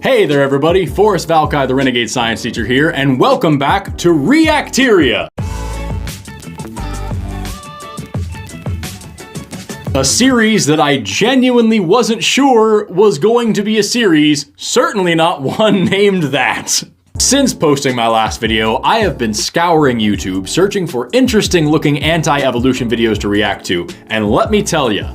Hey there everybody, Forrest Valkai, the Renegade Science Teacher here, and welcome back to Reacteria! A series that I genuinely wasn't sure was going to be a series, certainly not one named that. Since posting my last video, I have been scouring YouTube, searching for interesting looking anti-evolution videos to react to, and let me tell ya,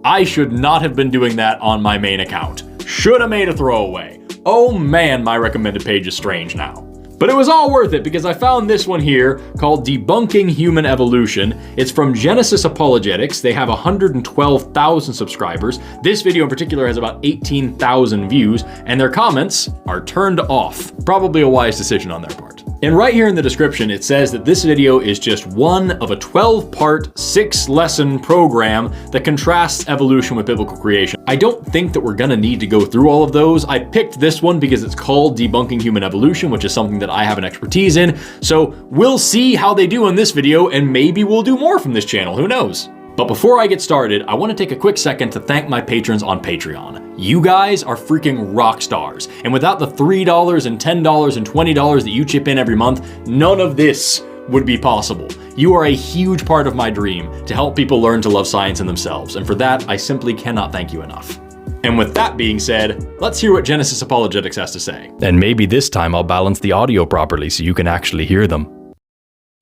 I should not have been doing that on my main account. Should have made a throwaway. Oh man, my recommended page is strange now. But it was all worth it because I found this one here called Debunking Human Evolution. It's from Genesis Apologetics. They have 112,000 subscribers. This video in particular has about 18,000 views, and their comments are turned off. Probably a wise decision on their part. And right here in the description, it says that this video is just one of a 12-part, 6-lesson program that contrasts evolution with biblical creation. I don't think that we're gonna need to go through all of those. I picked this one because it's called Debunking Human Evolution, which is something that I have an expertise in. So we'll see how they do in this video, and maybe we'll do more from this channel, who knows? But before I get started, I want to take a quick second to thank my patrons on Patreon. You guys are freaking rock stars. And without the $3 and $10 and $20 that you chip in every month, none of this would be possible. You are a huge part of my dream to help people learn to love science in themselves. And for that, I simply cannot thank you enough. And with that being said, let's hear what Genesis Apologetics has to say. And maybe this time I'll balance the audio properly so you can actually hear them.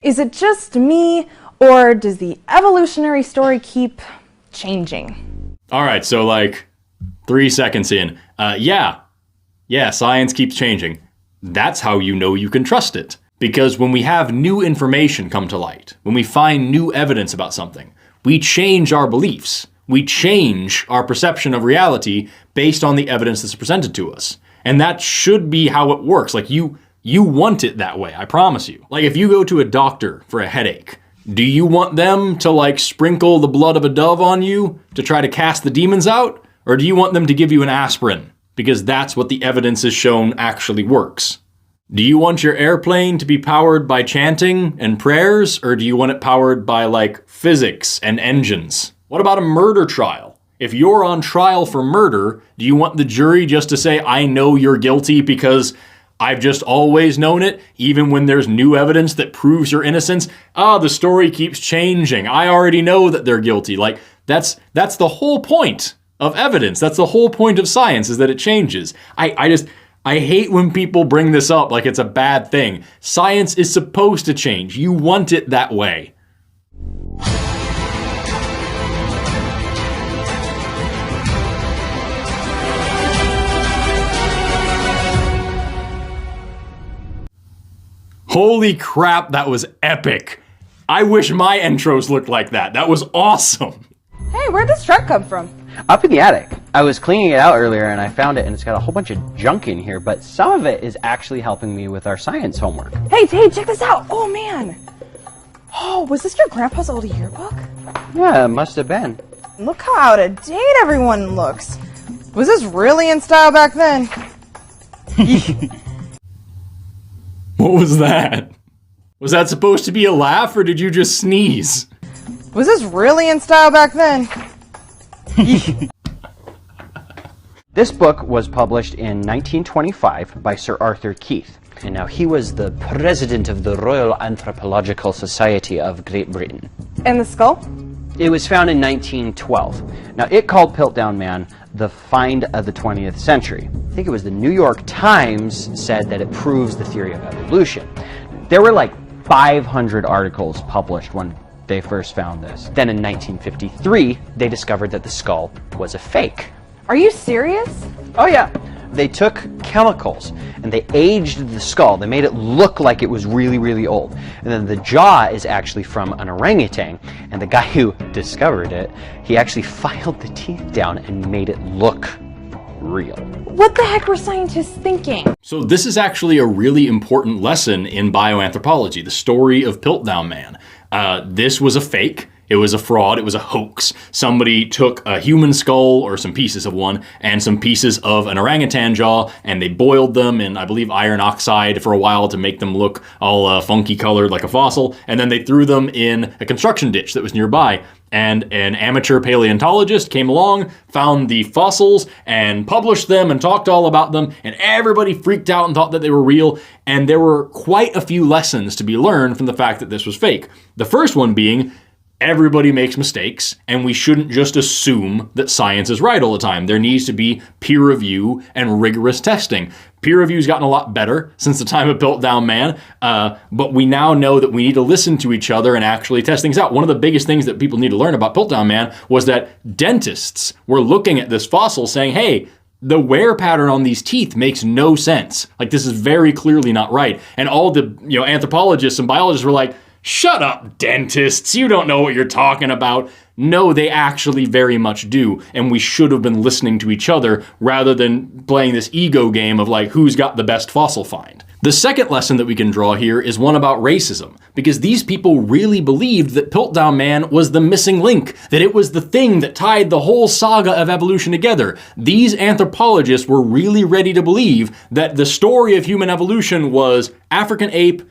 Is it just me, or does the evolutionary story keep changing? All right, so like 3 seconds in. Yeah, science keeps changing. That's how you know you can trust it. Because when we have new information come to light, when we find new evidence about something, we change our beliefs. We change our perception of reality based on the evidence that's presented to us. And that should be how it works. Like you want it that way, I promise you. Like if you go to a doctor for a headache, do you want them to like sprinkle the blood of a dove on you to try to cast the demons out? Or do you want them to give you an aspirin? Because that's what the evidence has shown actually works. Do you want your airplane to be powered by chanting and prayers? Or do you want it powered by like physics and engines? What about a murder trial? If you're on trial for murder, do you want the jury just to say, I know you're guilty because I've just always known it, even when there's new evidence that proves your innocence? The story keeps changing. I already know that they're guilty. Like, that's the whole point of evidence. That's the whole point of science, is that it changes. I hate when people bring this up like it's a bad thing. Science is supposed to change. You want it that way. Holy crap, that was epic. I wish my intros looked like that. That was awesome. Hey, where'd this truck come from? Up in the attic. I was cleaning it out earlier and I found it, and it's got a whole bunch of junk in here, but some of it is actually helping me with our science homework. Hey, check this out. Oh man. Oh, was this your grandpa's old yearbook? Yeah, it must have been. Look how out of date everyone looks. Was this really in style back then? What was that? Was that supposed to be a laugh, or did you just sneeze? Was this really in style back then? This book was published in 1925 by Sir Arthur Keith. And now he was the president of the Royal Anthropological Society of Great Britain. And the skull? It was found in 1912. Now it called Piltdown Man the find of the 20th century. I think it was the New York Times said that it proves the theory of evolution. There were like 500 articles published when they first found this. Then in 1953, they discovered that the skull was a fake. Are you serious? Oh yeah. They took chemicals and they aged the skull. They made it look like it was really, really old. And then the jaw is actually from an orangutan. And the guy who discovered it, he actually filed the teeth down and made it look real. What the heck were scientists thinking? So this is actually a really important lesson in bioanthropology, the story of Piltdown Man. This was a fake. It was a fraud. It was a hoax. Somebody took a human skull, or some pieces of one, and some pieces of an orangutan jaw, and they boiled them in, I believe, iron oxide for a while to make them look all funky colored like a fossil, and then they threw them in a construction ditch that was nearby. And an amateur paleontologist came along, found the fossils, and published them and talked all about them, and everybody freaked out and thought that they were real, and there were quite a few lessons to be learned from the fact that this was fake. The first one being, everybody makes mistakes, and we shouldn't just assume that science is right all the time. There needs to be peer review and rigorous testing. Peer review's gotten a lot better since the time of Piltdown Man, but we now know that we need to listen to each other and actually test things out. One of the biggest things that people need to learn about Piltdown Man was that dentists were looking at this fossil saying, hey, the wear pattern on these teeth makes no sense. Like, this is very clearly not right. And all the anthropologists and biologists were like, shut up, dentists, you don't know what you're talking about. No, they actually very much do, and we should have been listening to each other rather than playing this ego game of like, who's got the best fossil find. The second lesson that we can draw here is one about racism, because these people really believed that Piltdown Man was the missing link, that it was the thing that tied the whole saga of evolution together. These anthropologists were really ready to believe that the story of human evolution was African ape,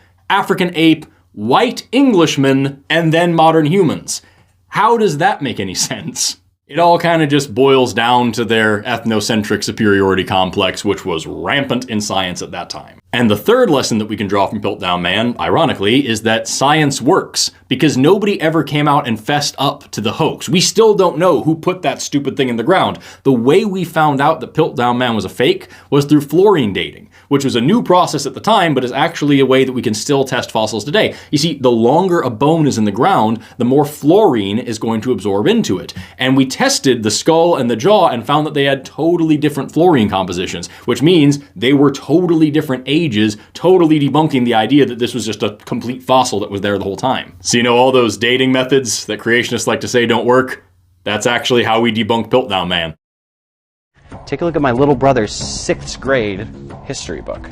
white Englishmen, and then modern humans. How does that make any sense? It all kind of just boils down to their ethnocentric superiority complex, which was rampant in science at that time. And the third lesson that we can draw from Piltdown Man, ironically, is that science works, because nobody ever came out and fessed up to the hoax. We still don't know who put that stupid thing in the ground. The way we found out that Piltdown Man was a fake was through fluorine dating, which was a new process at the time, but is actually a way that we can still test fossils today. You see, the longer a bone is in the ground, the more fluorine is going to absorb into it. And we tested the skull and the jaw and found that they had totally different fluorine compositions, which means they were totally different ages, totally debunking the idea that this was just a complete fossil that was there the whole time. So all those dating methods that creationists like to say don't work? That's actually how we debunk Piltdown Man. Take a look at my little brother's 6th grade history book.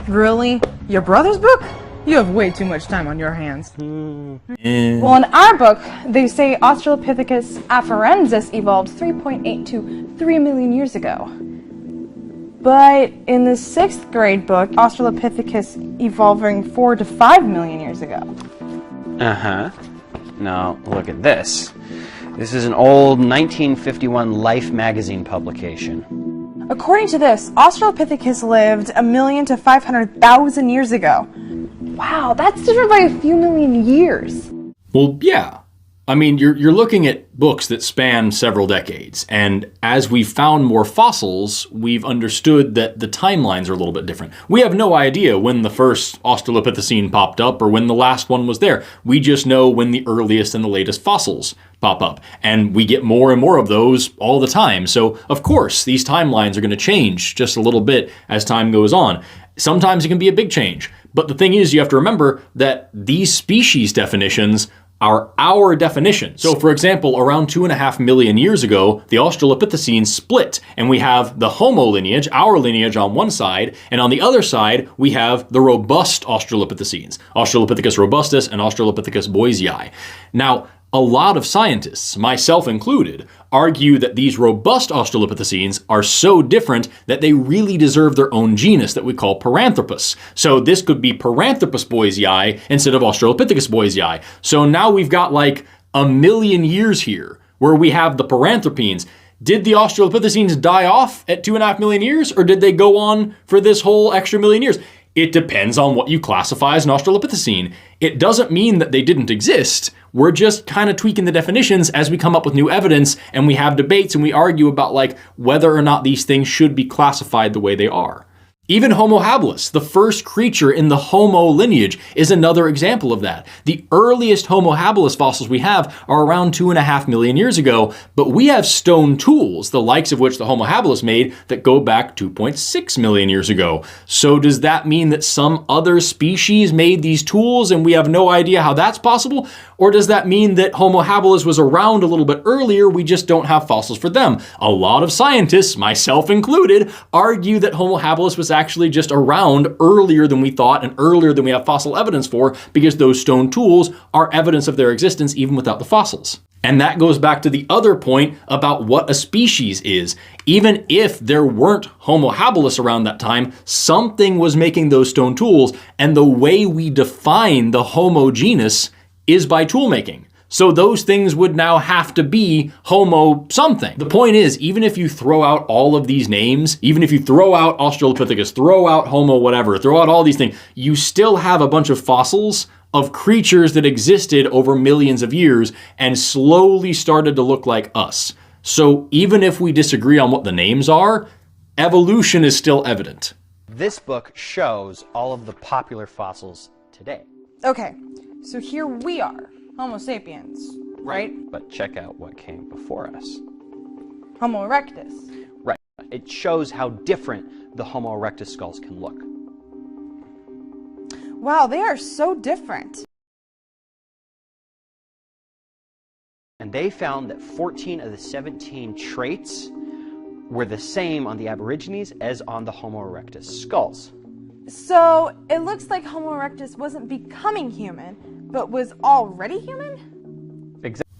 Really? Your brother's book? You have way too much time on your hands. Well, in our book, they say Australopithecus afarensis evolved 3.8 to 3 million years ago. But in the 6th grade book, Australopithecus evolving 4 to 5 million years ago. Uh-huh. Now, look at this. This is an old 1951 Life magazine publication. According to this, Australopithecus lived 1 million to 500,000 years ago. Wow, that's different by a few million years. Well, yeah. I mean, you're looking at books that span several decades, and as we've found more fossils, we've understood that the timelines are a little bit different. We have no idea when the first Australopithecine popped up or when the last one was there. We just know when the earliest and the latest fossils pop up, and we get more and more of those all the time. So, of course, these timelines are going to change just a little bit as time goes on. Sometimes it can be a big change, but the thing is, you have to remember that these species definitions are our definition. So for example, around 2.5 million years ago, the Australopithecines split, and we have the Homo lineage, our lineage on one side, and on the other side, we have the robust Australopithecines, Australopithecus robustus and Australopithecus boisei. Now, a lot of scientists, myself included, argue that these robust Australopithecines are so different that they really deserve their own genus that we call Paranthropus. So this could be Paranthropus boisei instead of Australopithecus boisei. So now we've got like 1 million years here where we have the Paranthropines. Did the Australopithecines die off at 2.5 million years, or did they go on for this whole extra million years? It depends on what you classify as an Australopithecine. It doesn't mean that they didn't exist. We're just kind of tweaking the definitions as we come up with new evidence, and we have debates and we argue about like whether or not these things should be classified the way they are. Even Homo habilis, the first creature in the Homo lineage, is another example of that. The earliest Homo habilis fossils we have are around 2.5 million years ago, but we have stone tools, the likes of which the Homo habilis made, that go back 2.6 million years ago. So does that mean that some other species made these tools and we have no idea how that's possible? Or does that mean that Homo habilis was around a little bit earlier, we just don't have fossils for them? A lot of scientists, myself included, argue that Homo habilis was actually just around earlier than we thought and earlier than we have fossil evidence for, because those stone tools are evidence of their existence even without the fossils. And that goes back to the other point about what a species is. Even if there weren't Homo habilis around that time, something was making those stone tools, and the way we define the Homo genus is by tool making. So those things would now have to be Homo something. The point is, even if you throw out all of these names, even if you throw out Australopithecus, throw out Homo whatever, throw out all these things, you still have a bunch of fossils of creatures that existed over millions of years and slowly started to look like us. So even if we disagree on what the names are, evolution is still evident. This book shows all of the popular fossils today. Okay, so here we are, Homo sapiens, right? But check out what came before us. Homo erectus. Right. It shows how different the Homo erectus skulls can look. Wow, they are so different. And they found that 14 of the 17 traits were the same on the Aborigines as on the Homo erectus skulls. So it looks like Homo erectus wasn't becoming human, but was already human? Exactly.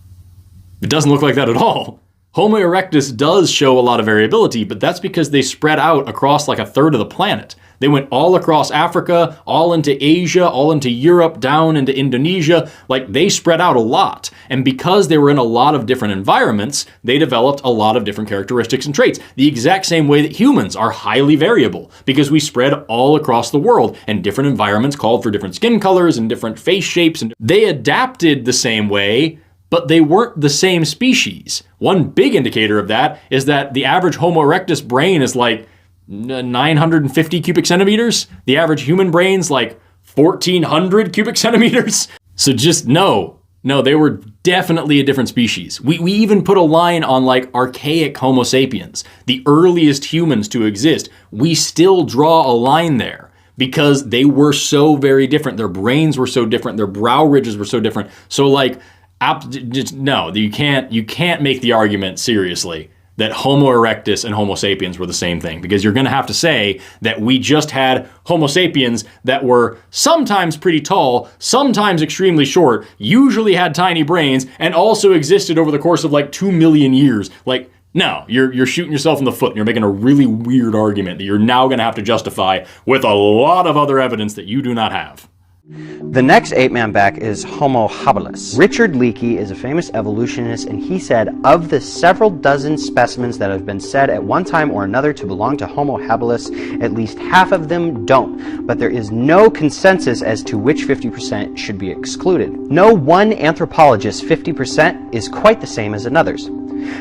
It doesn't look like that at all. Homo erectus does show a lot of variability, but that's because they spread out across like a third of the planet. They went all across Africa, all into Asia, all into Europe, down into Indonesia. Like, they spread out a lot. And because they were in a lot of different environments, they developed a lot of different characteristics and traits. The exact same way that humans are highly variable, because we spread all across the world, and different environments called for different skin colors and different face shapes. And they adapted the same way, but they weren't the same species. One big indicator of that is that the average Homo erectus brain is like 950 cubic centimeters. The average human brain's like 1,400 cubic centimeters. So just no, they were definitely a different species. We even put a line on like archaic Homo sapiens, the earliest humans to exist. We still draw a line there because they were so very different. Their brains were so different. Their brow ridges were so different. So like, no, you can't make the argument seriously that Homo erectus and Homo sapiens were the same thing, because you're going to have to say that we just had Homo sapiens that were sometimes pretty tall, sometimes extremely short, usually had tiny brains, and also existed over the course of like 2 million years. Like, no, you're shooting yourself in the foot, and you're making a really weird argument that you're now going to have to justify with a lot of other evidence that you do not have. The next ape-man back is Homo habilis. Richard Leakey is a famous evolutionist, and he said, of the several dozen specimens that have been said at one time or another to belong to Homo habilis, at least half of them don't, but there is no consensus as to which 50% should be excluded. No one anthropologist's 50% is quite the same as another's.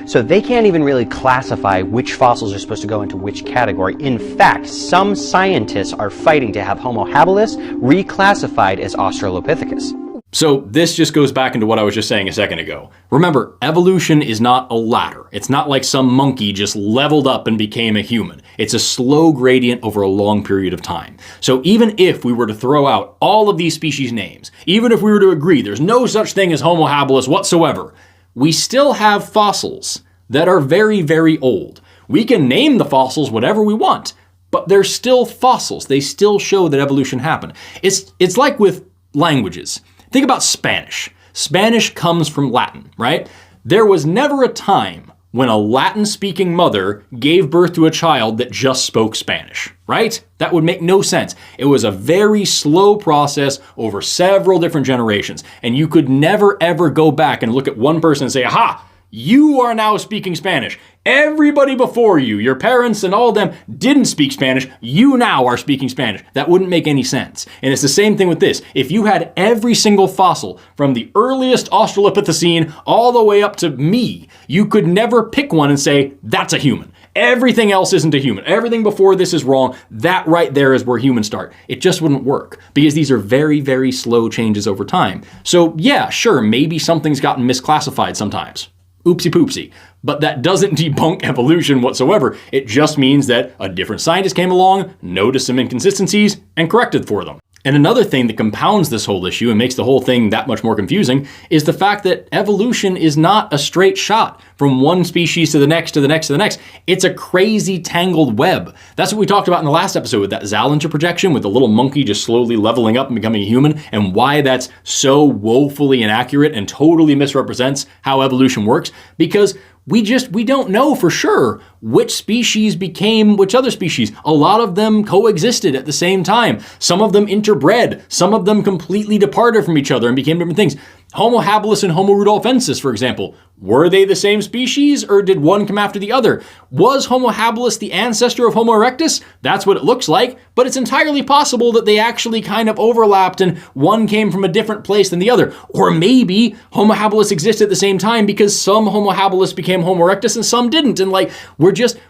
So they can't even really classify which fossils are supposed to go into which category. In fact, some scientists are fighting to have Homo habilis reclassified as Australopithecus. So this just goes back into what I was just saying a second ago. Remember, evolution is not a ladder. It's not like some monkey just leveled up and became a human. It's a slow gradient over a long period of time. So even if we were to throw out all of these species names, even if we were to agree there's no such thing as Homo habilis whatsoever, we still have fossils that are very, very old. We can name the fossils whatever we want, but they're still fossils. They still show that evolution happened. It's like with languages. Think about Spanish. Spanish comes from Latin, right? There was never a time when a Latin-speaking mother gave birth to a child that just spoke Spanish, right? That would make no sense. It was a very slow process over several different generations, and you could never ever go back and look at one person and say, aha, you are now speaking Spanish. Everybody before you, your parents and all of them, didn't speak Spanish. You now are speaking Spanish. That wouldn't make any sense. And it's the same thing with this. If you had every single fossil from the earliest Australopithecine all the way up to me, you could never pick one and say, that's a human. Everything else isn't a human. Everything before this is wrong. That right there is where humans start. It just wouldn't work because these are very, very slow changes over time. So yeah, sure, maybe something's gotten misclassified sometimes. Oopsie poopsie. But that doesn't debunk evolution whatsoever. It just means that a different scientist came along, noticed some inconsistencies, and corrected for them. And another thing that compounds this whole issue and makes the whole thing that much more confusing is the fact that evolution is not a straight shot from one species to the next, to the next, to the next. It's a crazy tangled web. That's what we talked about in the last episode with that Zallinger projection, with the little monkey just slowly leveling up and becoming a human, and why that's so woefully inaccurate and totally misrepresents how evolution works. Because we don't know for sure which species became which other species. A lot of them coexisted at the same time. Some of them interbred. Some of them completely departed from each other and became different things. Homo habilis and Homo rudolfensis, for example, were they the same species or did one come after the other? Was Homo habilis the ancestor of Homo erectus? That's what it looks like, but it's entirely possible that they actually kind of overlapped and one came from a different place than the other. Or maybe Homo habilis existed at the same time because some Homo habilis became Homo erectus and some didn't. And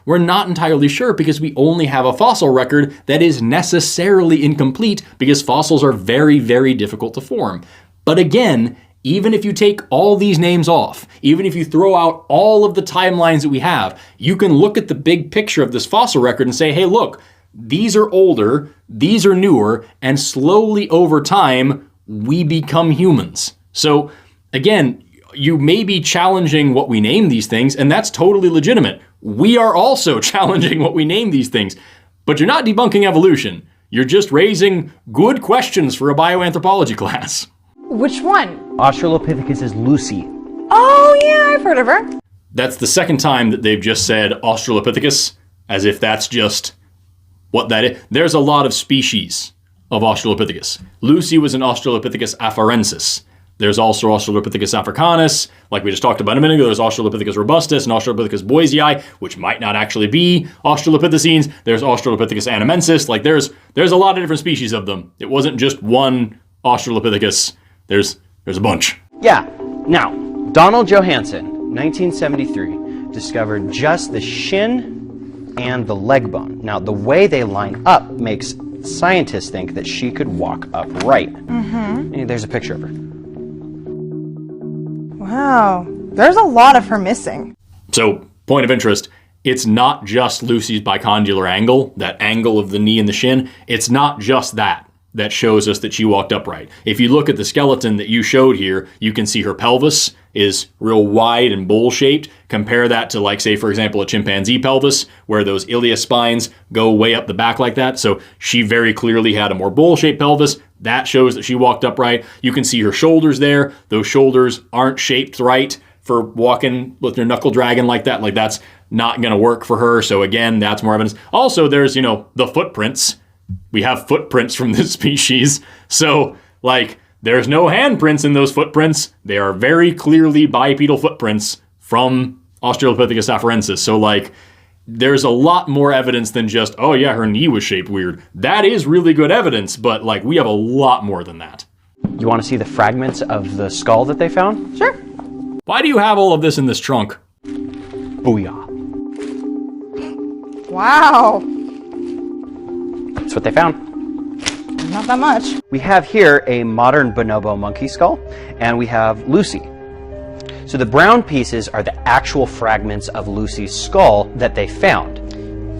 we're not entirely sure because we only have a fossil record that is necessarily incomplete because fossils are very, very difficult to form. But again, even if you take all these names off, even if you throw out all of the timelines that we have, you can look at the big picture of this fossil record and say, hey, look, these are older, these are newer, and slowly over time, we become humans. So again, you may be challenging what we name these things, and that's totally legitimate. We are also challenging what we name these things, but you're not debunking evolution. You're just raising good questions for a bioanthropology class. Which one? Australopithecus is Lucy. Oh, yeah, I've heard of her. That's the second time that they've just said Australopithecus, as if that's just what that is. There's a lot of species of Australopithecus. Lucy was an Australopithecus afarensis. There's also Australopithecus africanus, like we just talked about a minute ago. There's Australopithecus robustus and Australopithecus boisei, which might not actually be Australopithecines. There's Australopithecus animensis. Like there's a lot of different species of them. It wasn't just one Australopithecus. There's a bunch. Yeah. Now, Donald Johanson, 1973, discovered just the shin and the leg bone. Now, the way they line up makes scientists think that she could walk upright. Mm-hmm. There's a picture of her. Wow, there's a lot of her missing. So, point of interest, it's not just Lucy's bicondylar angle, that angle of the knee and the shin. It's not just that shows us that she walked upright. If you look at the skeleton that you showed here, you can see her pelvis is real wide and bowl-shaped. Compare that to, like, say, for example, a chimpanzee pelvis, where those iliac spines go way up the back like that. So she very clearly had a more bowl-shaped pelvis. That shows that she walked upright. You can see her shoulders there. Those shoulders aren't shaped right for walking with your knuckle dragging like that. Like, that's not going to work for her. So again, that's more evidence. Also, there's, the footprints. We have footprints from this species. So, like, there's no handprints in those footprints. They are very clearly bipedal footprints from Australopithecus afarensis. So, like, there's a lot more evidence than just, oh yeah, her knee was shaped weird. That is really good evidence, but, like, we have a lot more than that. You want to see the fragments of the skull that they found? Sure. Why do you have all of this in this trunk? Booyah. Wow. That's what they found. Not that much. We have here a modern bonobo monkey skull, and we have Lucy. So the brown pieces are the actual fragments of Lucy's skull that they found.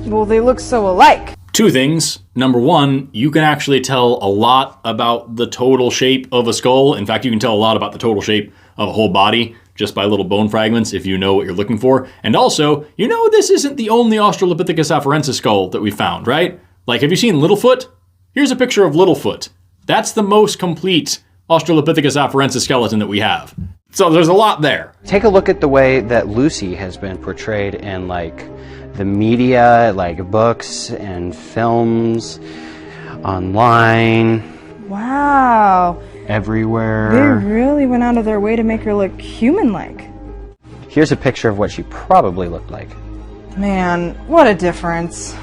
Well, they look so alike. Two things. Number one, you can actually tell a lot about the total shape of a skull. In fact, you can tell a lot about the total shape of a whole body just by little bone fragments if you know what you're looking for. And also, this isn't the only Australopithecus afarensis skull that we found, right? Like, have you seen Littlefoot? Here's a picture of Littlefoot. That's the most complete Australopithecus afarensis skeleton that we have. So there's a lot there. Take a look at the way that Lucy has been portrayed in, like, the media, like books and films, online. Wow. Everywhere. They really went out of their way to make her look human-like. Here's a picture of what she probably looked like. Man, what a difference.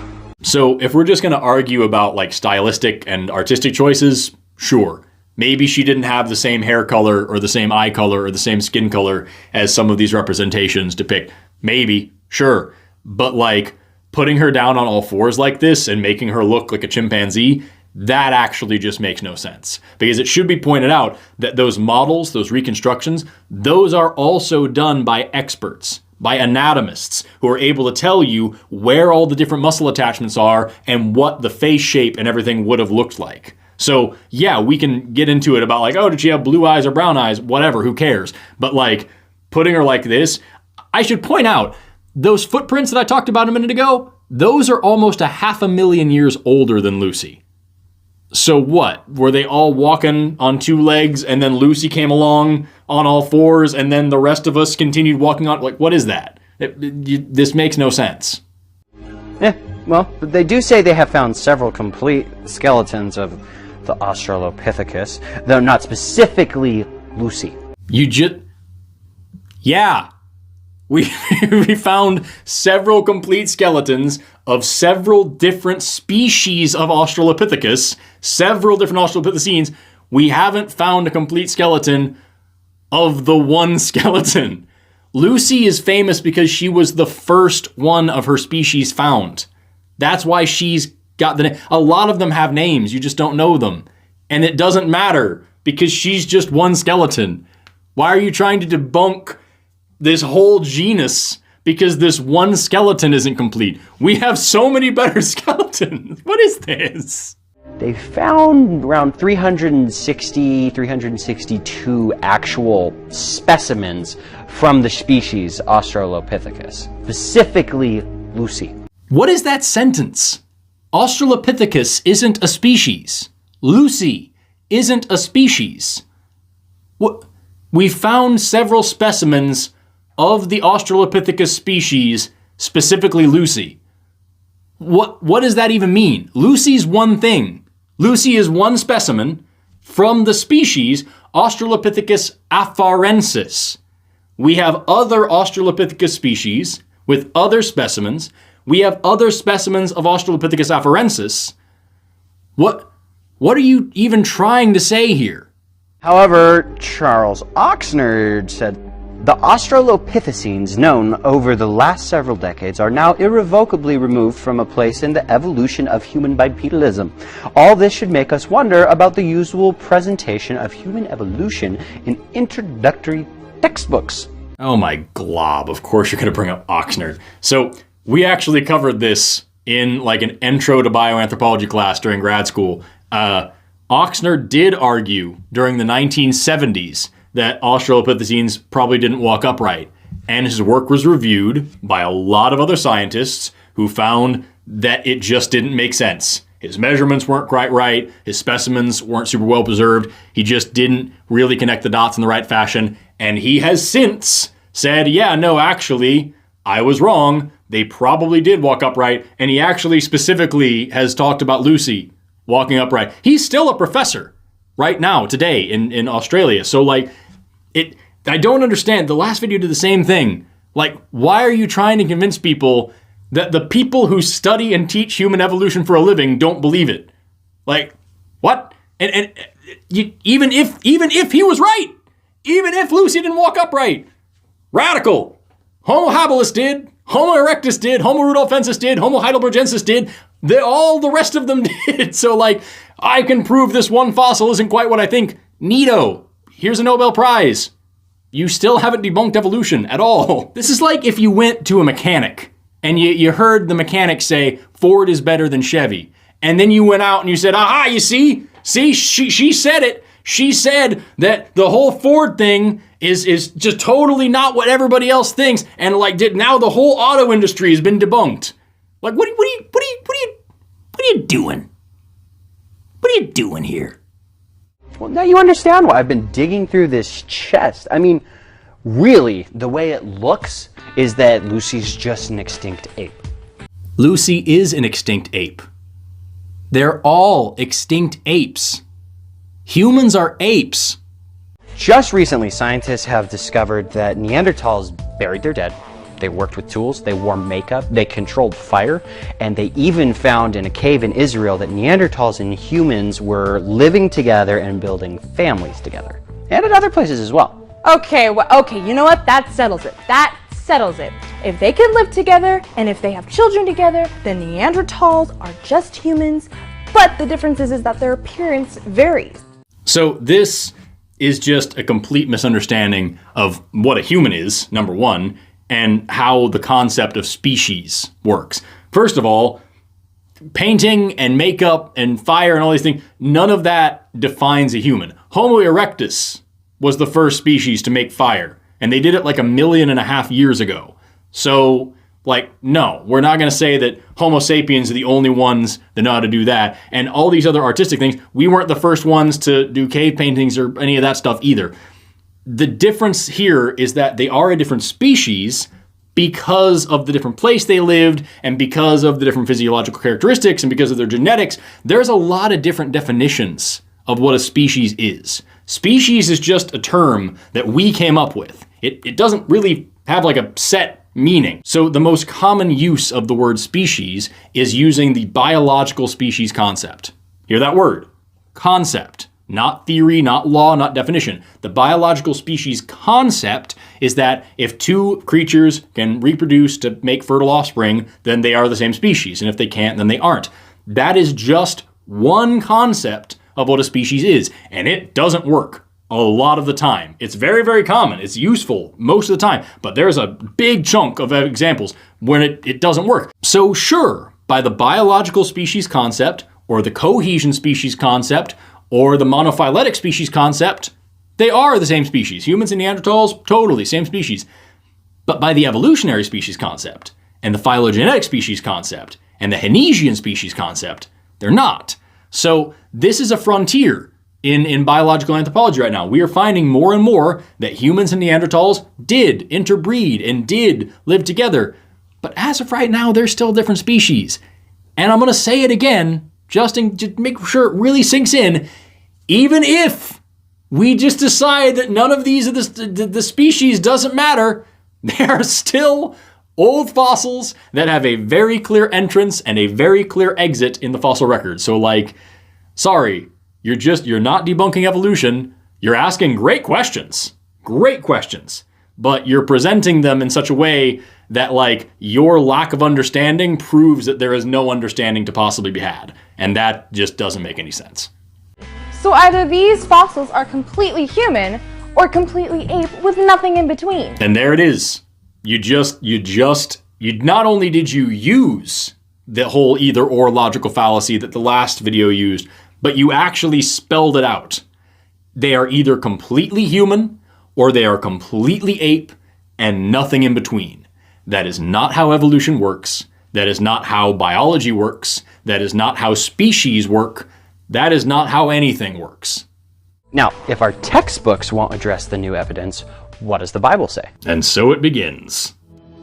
So if we're just going to argue about, like, stylistic and artistic choices, sure. Maybe she didn't have the same hair color or the same eye color or the same skin color as some of these representations depict. Maybe, sure. But, like, putting her down on all fours like this and making her look like a chimpanzee, that actually just makes no sense. Because it should be pointed out that those models, those reconstructions, those are also done by experts, by anatomists who are able to tell you where all the different muscle attachments are and what the face shape and everything would have looked like. So yeah, we can get into it about like, oh, did she have blue eyes or brown eyes? Whatever, who cares? But like putting her like this, I should point out those footprints that I talked about a minute ago, those are almost 500,000 years older than Lucy. So what? Were they all walking on 2 legs and then Lucy came along on all 4s and then the rest of us continued walking on? Like, what is that? This makes no sense. Yeah, well, they do say they have found several complete skeletons of the Australopithecus, though not specifically Lucy. Yeah. We found several complete skeletons of several different species of Australopithecus, several different Australopithecines. We haven't found a complete skeleton of the one skeleton. Lucy is famous because she was the first one of her species found. That's why she's got the name. A lot of them have names, you just don't know them. And it doesn't matter because she's just one skeleton. Why are you trying to debunk this whole genus because this one skeleton isn't complete? We have so many better skeletons. What is this? They found around 362 actual specimens from the species Australopithecus, specifically Lucy. What is that sentence? Australopithecus isn't a species. Lucy isn't a species. What? We found several specimens of the Australopithecus species, specifically Lucy. What does that even mean? Lucy's one thing. Lucy is one specimen from the species Australopithecus afarensis. We have other Australopithecus species with other specimens. We have other specimens of Australopithecus afarensis. What are you even trying to say here? However, Charles Oxnard said, the Australopithecines known over the last several decades are now irrevocably removed from a place in the evolution of human bipedalism. All this should make us wonder about the usual presentation of human evolution in introductory textbooks. Oh my glob, of course you're going to bring up Oxnard. So we actually covered this in like an intro to bioanthropology class during grad school. Oxnard did argue during the 1970s that Australopithecines probably didn't walk upright. And his work was reviewed by a lot of other scientists who found that it just didn't make sense. His measurements weren't quite right. His specimens weren't super well preserved. He just didn't really connect the dots in the right fashion. And he has since said, yeah, no, actually, I was wrong. They probably did walk upright. And he actually specifically has talked about Lucy walking upright. He's still a professor right now, today, in Australia. So, like, I don't understand. The last video did the same thing. Like, why are you trying to convince people that the people who study and teach human evolution for a living don't believe it? Like, what? And even if he was right, even if Lucy didn't walk upright, radical. Homo habilis did. Homo erectus did. Homo rudolfensis did. Homo heidelbergensis did. All the rest of them did. So, like, I can prove this one fossil isn't quite what I think. Neato. Here's a Nobel Prize. You still haven't debunked evolution at all. This is like if you went to a mechanic and you heard the mechanic say Ford is better than Chevy. And then you went out and you said, aha, you see, she said it. She said that the whole Ford thing is just totally not what everybody else thinks. And like now the whole auto industry has been debunked. Like, what are you doing? What are you doing here? Well, now you understand why I've been digging through this chest. I mean, really, the way it looks is that Lucy's just an extinct ape. Lucy is an extinct ape. They're all extinct apes. Humans are apes. Just recently, scientists have discovered that Neanderthals buried their dead. They worked with tools, they wore makeup, they controlled fire, and they even found in a cave in Israel that Neanderthals and humans were living together and building families together. And at other places as well. Okay, you know what? That settles it. That settles it. If they can live together, and if they have children together, then Neanderthals are just humans, but the difference is that their appearance varies. So this is just a complete misunderstanding of what a human is, number one, and how the concept of species works. First of all, painting and makeup and fire and all these things, none of that defines a human. Homo erectus was the first species to make fire, and they did it like 1.5 million years ago. So, like, no, we're not going to say that Homo sapiens are the only ones that know how to do that. And all these other artistic things, we weren't the first ones to do cave paintings or any of that stuff either. The difference here is that they are a different species because of the different place they lived and because of the different physiological characteristics and because of their genetics. There's a lot of different definitions of what a species is. Species is just a term that we came up with. It doesn't really have like a set meaning. So the most common use of the word species is using the biological species concept. Hear that word? Concept. Not theory, not law, not definition. The biological species concept is that if two creatures can reproduce to make fertile offspring, then they are the same species. And if they can't, then they aren't. That is just one concept of what a species is. And it doesn't work a lot of the time. It's very, very common. It's useful most of the time. But there's a big chunk of examples when it doesn't work. So sure, by the biological species concept or the cohesion species concept or the monophyletic species concept, they are the same species. Humans and Neanderthals, totally same species. But by the evolutionary species concept and the phylogenetic species concept and the Hanesian species concept, they're not. So this is a frontier in biological anthropology right now. We are finding more and more that humans and Neanderthals did interbreed and did live together. But as of right now, they're still different species. And I'm going to say it again, just to make sure it really sinks in. Even if we just decide that none of these of the species doesn't matter, they are still old fossils that have a very clear entrance and a very clear exit in the fossil record. So like, sorry, you're not debunking evolution. You're asking great questions, but you're presenting them in such a way that like your lack of understanding proves that there is no understanding to possibly be had. And that just doesn't make any sense. So either these fossils are completely human or completely ape with nothing in between. And there it is. You not only did you use the whole either or logical fallacy that the last video used, but you actually spelled it out. They are either completely human or they are completely ape and nothing in between. That is not how evolution works. That is not how biology works. That is not how species work. That is not how anything works. Now, if our textbooks won't address the new evidence, what does the Bible say? And so it begins.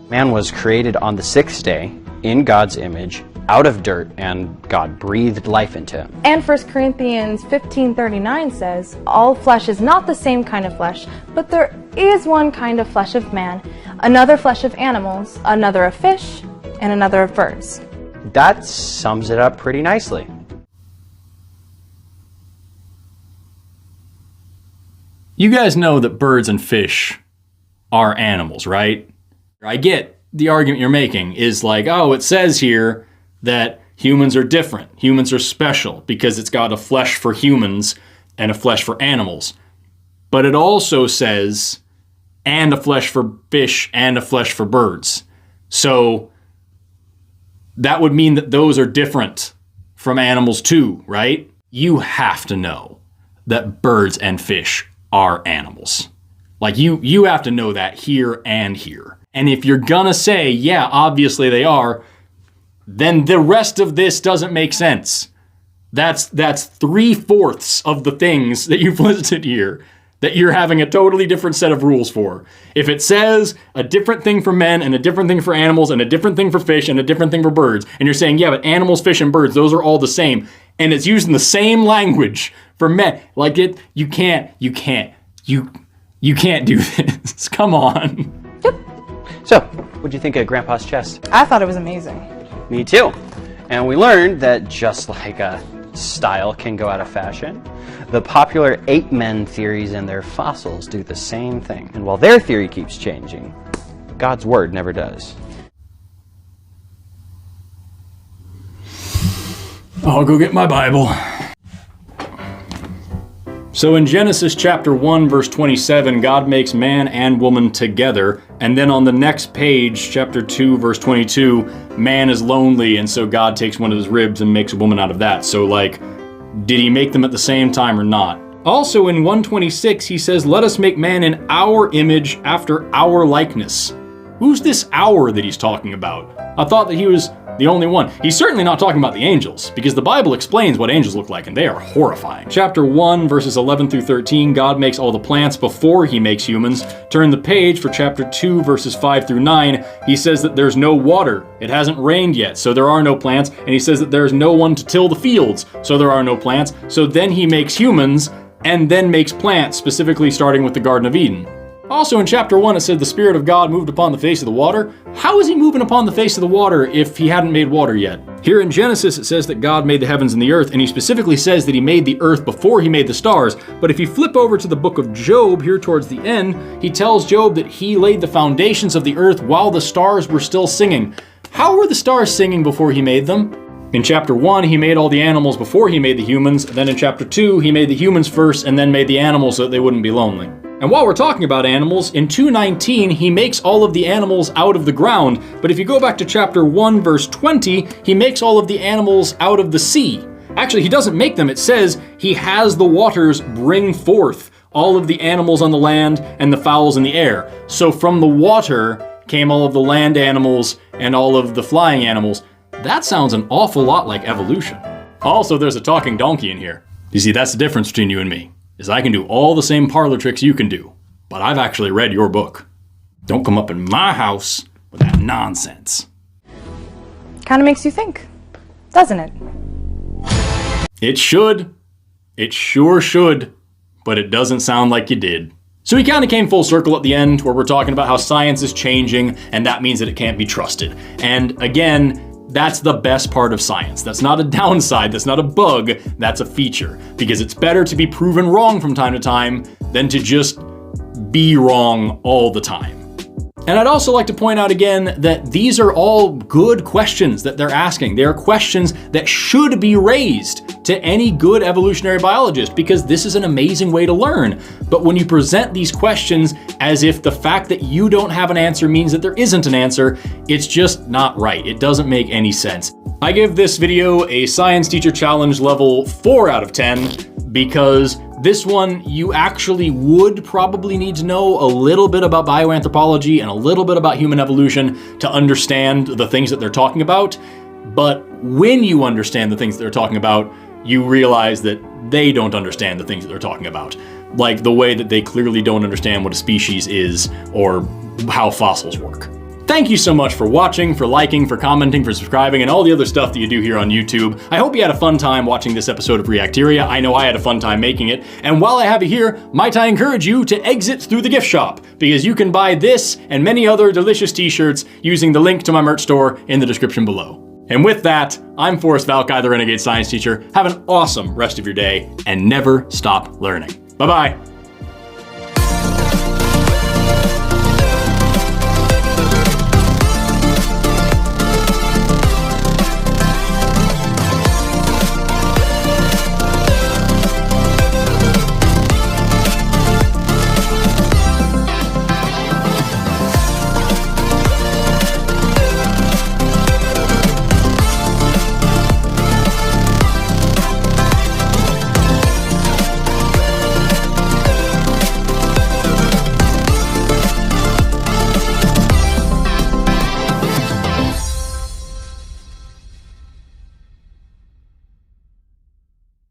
Man was created on the sixth day in God's image, out of dirt, and God breathed life into him. And 1 Corinthians 15:39 says, all flesh is not the same kind of flesh, but there is one kind of flesh of man, another flesh of animals, another of fish, and another of birds. That sums it up pretty nicely. You guys know that birds and fish are animals, right? I get the argument you're making is like, oh, it says here that humans are different. Humans are special because it's got a flesh for humans and a flesh for animals. But it also says, and a flesh for fish and a flesh for birds. So that would mean that those are different from animals too, right? You have to know that birds and fish are animals. Like you have to know that here and here. And if you're gonna say, yeah, obviously they are, then the rest of this doesn't make sense. That's 3/4 of the things that you've listed here that you're having a totally different set of rules for. If it says a different thing for men and a different thing for animals and a different thing for fish and a different thing for birds, and you're saying, yeah, but animals, fish, and birds, those are all the same, and it's using the same language for men, like you can't do this. Come on. Yep. So, what'd you think of Grandpa's chest? I thought it was amazing. Me too. And we learned that just like a style can go out of fashion, the popular ape men theories and their fossils do the same thing. And while their theory keeps changing, God's word never does. I'll go get my Bible. So in Genesis chapter 1, verse 27, God makes man and woman together And then on the next page, chapter 2, verse 22, man is lonely, and so God takes one of his ribs and makes a woman out of that. So like, did he make them at the same time or not? Also in 126, he says, let us make man in our image after our likeness. Who's this our that he's talking about? I thought that he was the only one. He's certainly not talking about the angels, because the Bible explains what angels look like, and they are horrifying. Chapter 1, verses 11 through 13, God makes all the plants before he makes humans. Turn the page for chapter 2, verses 5 through 9. He says that there's no water. It hasn't rained yet, so there are no plants. And he says that there's no one to till the fields, so there are no plants. So then he makes humans, and then makes plants, specifically starting with the Garden of Eden. Also in chapter 1, it said the Spirit of God moved upon the face of the water. How is he moving upon the face of the water if he hadn't made water yet? Here in Genesis, it says that God made the heavens and the earth, and he specifically says that he made the earth before he made the stars. But if you flip over to the book of Job here towards the end, he tells Job that he laid the foundations of the earth while the stars were still singing. How were the stars singing before he made them? In chapter 1, he made all the animals before he made the humans. Then in chapter 2, he made the humans first and then made the animals so that they wouldn't be lonely. And while we're talking about animals, in 2:19, he makes all of the animals out of the ground. But if you go back to chapter 1, verse 20, he makes all of the animals out of the sea. Actually, he doesn't make them. It says he has the waters bring forth all of the animals on the land and the fowls in the air. So from the water came all of the land animals and all of the flying animals. That sounds an awful lot like evolution. Also, there's a talking donkey in here. You see, that's the difference between you and me, is I can do all the same parlor tricks you can do, but I've actually read your book. Don't come up in my house with that nonsense. Kind of makes you think, doesn't it? It should. It sure should, but it doesn't sound like you did. So we kind of came full circle at the end where we're talking about how science is changing and that means that it can't be trusted. And again, that's the best part of science. That's not a downside, that's not a bug, that's a feature. Because it's better to be proven wrong from time to time than to just be wrong all the time. And I'd also like to point out again that these are all good questions that they're asking. They are questions that should be raised to any good evolutionary biologist because this is an amazing way to learn. But when you present these questions as if the fact that you don't have an answer means that there isn't an answer, it's just not right. It doesn't make any sense. I give this video a Science Teacher Challenge level 4 out of 10 because this one, you actually would probably need to know a little bit about bioanthropology and a little bit about human evolution to understand the things that they're talking about. But when you understand the things that they're talking about, you realize that they don't understand the things that they're talking about. Like the way that they clearly don't understand what a species is or how fossils work. Thank you so much for watching, for liking, for commenting, for subscribing, and all the other stuff that you do here on YouTube. I hope you had a fun time watching this episode of Reacteria. I know I had a fun time making it. And while I have you here, might I encourage you to exit through the gift shop, because you can buy this and many other delicious t-shirts using the link to my merch store in the description below. And with that, I'm Forrest Valkai, the Renegade Science Teacher. Have an awesome rest of your day, and never stop learning. Bye-bye.